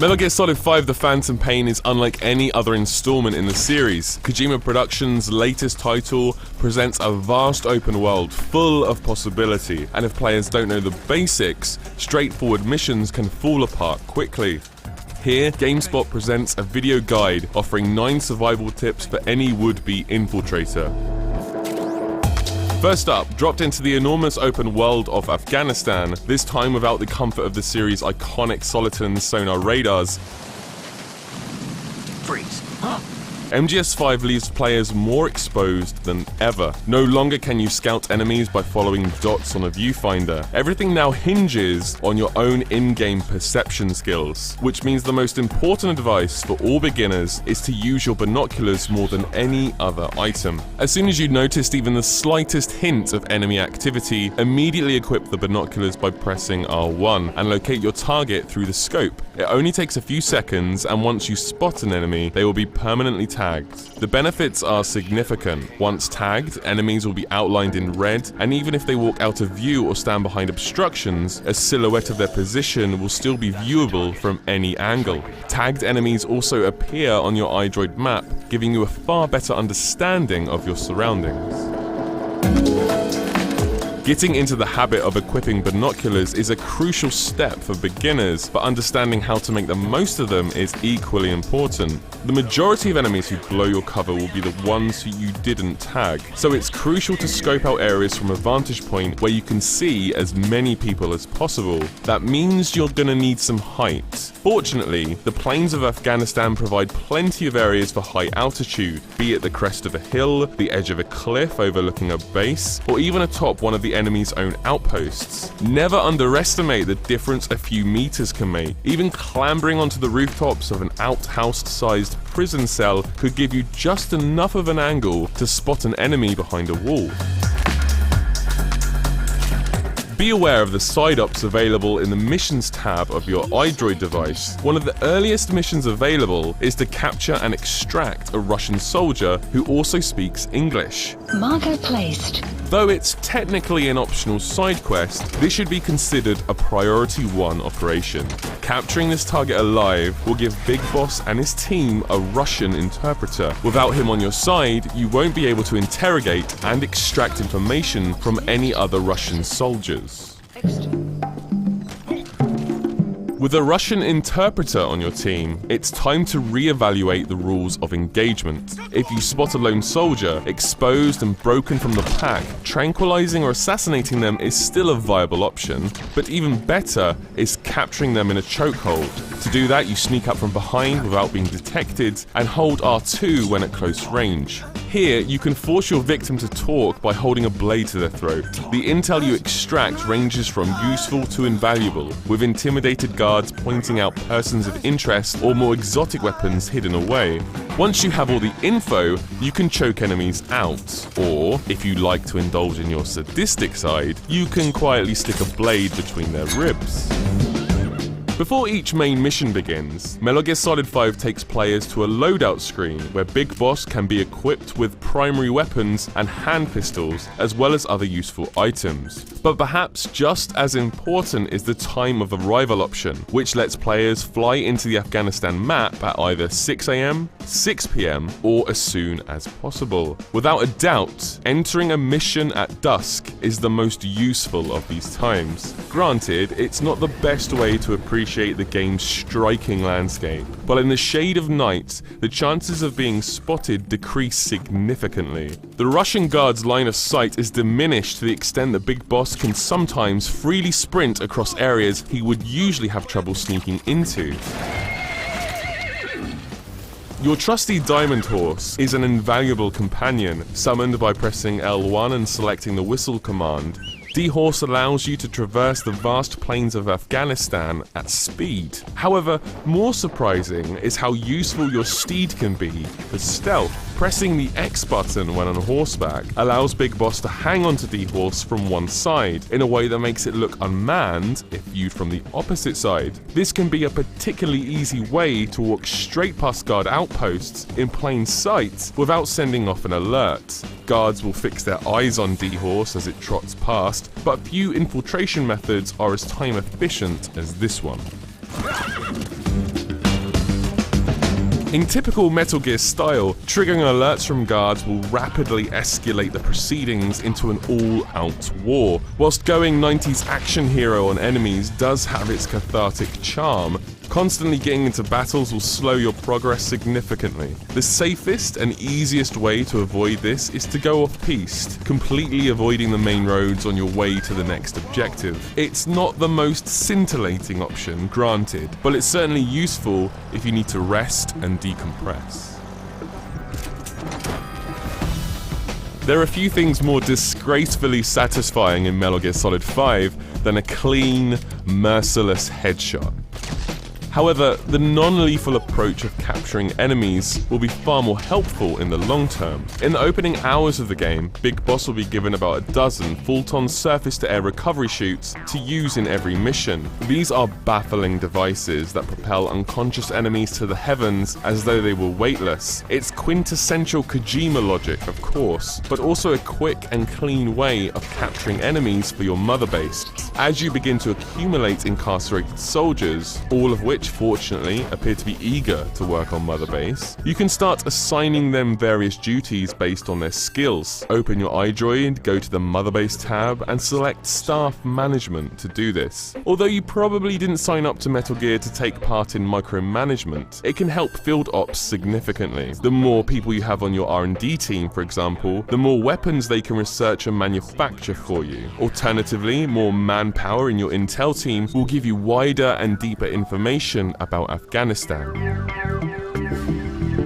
Metal Gear Solid 5: The Phantom Pain is unlike any other installment in the series. Kojima Productions' latest title presents a vast open world full of possibility, and if players don't know the basics, straightforward missions can fall apart quickly. Here, GameSpot presents a video guide offering 9 survival tips for any would-be infiltrator. First up, dropped into the enormous open world of Afghanistan, this time without the comfort of the series' iconic Soliton sonar radars. Freeze. Huh? MGS5 leaves players more exposed than ever. No longer can you scout enemies by following dots on a viewfinder. Everything now hinges on your own in-game perception skills, which means the most important advice for all beginners is to use your binoculars more than any other item. As soon as you noticed even the slightest hint of enemy activity, immediately equip the binoculars by pressing R1 and locate your target through the scope. It only takes a few seconds, and once you spot an enemy, they will be permanently tagged. The benefits are significant. Once tagged, enemies will be outlined in red, and even if they walk out of view or stand behind obstructions, a silhouette of their position will still be viewable from any angle. Tagged enemies also appear on your iDroid map, giving you a far better understanding of your surroundings. Getting into the habit of equipping binoculars is a crucial step for beginners, but understanding how to make the most of them is equally important. The majority of enemies who blow your cover will be the ones who you didn't tag, so it's crucial to scope out areas from a vantage point where you can see as many people as possible. That means you're gonna need some height. Fortunately, the plains of Afghanistan provide plenty of areas for high altitude, be it the crest of a hill, the edge of a cliff overlooking a base, or even atop one of the enemy's own outposts. Never underestimate the difference a few meters can make. Even clambering onto the rooftops of an outhouse-sized prison cell could give you just enough of an angle to spot an enemy behind a wall. Be aware of the side ops available in the missions tab of your iDroid device. One of the earliest missions available is to capture and extract a Russian soldier who also speaks English. Marker placed. Though it's technically an optional side quest, this should be considered a priority 1 operation. Capturing this target alive will give Big Boss and his team a Russian interpreter. Without him on your side, you won't be able to interrogate and extract information from any other Russian soldiers. With a Russian interpreter on your team, it's time to re-evaluate the rules of engagement. If you spot a lone soldier, exposed and broken from the pack, tranquilizing or assassinating them is still a viable option, but even better is capturing them in a chokehold. To do that, you sneak up from behind without being detected and hold R2 when at close range. Here, you can force your victim to talk by holding a blade to their throat. The intel you extract ranges from useful to invaluable, with intimidated guards pointing out persons of interest or more exotic weapons hidden away. Once you have all the info, you can choke enemies out, or, if you like to indulge in your sadistic side, you can quietly stick a blade between their ribs. Before each main mission begins, Metal Gear Solid 5 takes players to a loadout screen where Big Boss can be equipped with primary weapons and hand pistols, as well as other useful items. But perhaps just as important is the time of arrival option, which lets players fly into the Afghanistan map at either 6 AM, 6 PM, or as soon as possible. Without a doubt, entering a mission at dusk is the most useful of these times. Granted, it's not the best way to appreciate the game's striking landscape, but in the shade of night, the chances of being spotted decrease significantly. The Russian guard's line of sight is diminished to the extent that Big Boss can sometimes freely sprint across areas he would usually have trouble sneaking into. Your trusty Diamond Horse is an invaluable companion, summoned by pressing L1 and selecting the whistle command. D-Horse allows you to traverse the vast plains of Afghanistan at speed. However, more surprising is how useful your steed can be for stealth. Pressing the X button when on horseback allows Big Boss to hang onto D-Horse from one side, in a way that makes it look unmanned if viewed from the opposite side. This can be a particularly easy way to walk straight past guard outposts in plain sight without sending off an alert. Guards will fix their eyes on D-Horse as it trots past, but few infiltration methods are as time efficient as this one. In typical Metal Gear style, triggering alerts from guards will rapidly escalate the proceedings into an all-out war. Whilst going 90s action hero on enemies does have its cathartic charm, constantly getting into battles will slow your progress significantly. The safest and easiest way to avoid this is to go off-piste, completely avoiding the main roads on your way to the next objective. It's not the most scintillating option, granted, but it's certainly useful if you need to rest and decompress. There are a few things more disgracefully satisfying in Metal Gear Solid 5 than a clean, merciless headshot. However, the non-lethal approach of capturing enemies will be far more helpful in the long term. In the opening hours of the game, Big Boss will be given about a dozen Fulton surface-to-air recovery chutes to use in every mission. These are baffling devices that propel unconscious enemies to the heavens as though they were weightless. It's quintessential Kojima logic, of course, but also a quick and clean way of capturing enemies for your mother base. As you begin to accumulate incarcerated soldiers, all of which fortunately appear to be eager to work on Mother Base, you can start assigning them various duties based on their skills. Open your iDroid, go to the Mother Base tab, and select Staff Management to do this. Although you probably didn't sign up to Metal Gear to take part in micromanagement, it can help field ops significantly. The more people you have on your R&D team, for example, the more weapons they can research and manufacture for you. Alternatively, more manpower in your intel team will give you wider and deeper information about Afghanistan.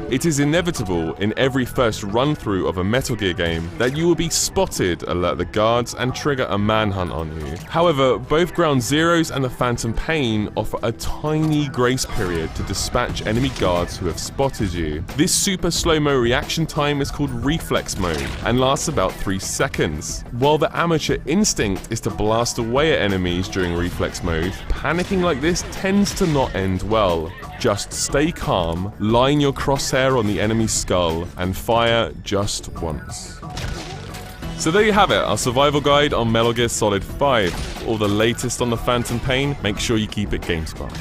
It is inevitable in every first run-through of a Metal Gear game that you will be spotted, alert the guards, and trigger a manhunt on you. However, both Ground Zeroes and the Phantom Pain offer a tiny grace period to dispatch enemy guards who have spotted you. This super slow-mo reaction time is called Reflex Mode and lasts about 3 seconds. While the amateur instinct is to blast away at enemies during Reflex Mode, panicking like this tends to not end well. Just stay calm, line your crosshair on the enemy's skull, and fire just once. So there you have it, our survival guide on Metal Gear Solid 5. All the latest on the Phantom Pain, make sure you keep it GameSpot.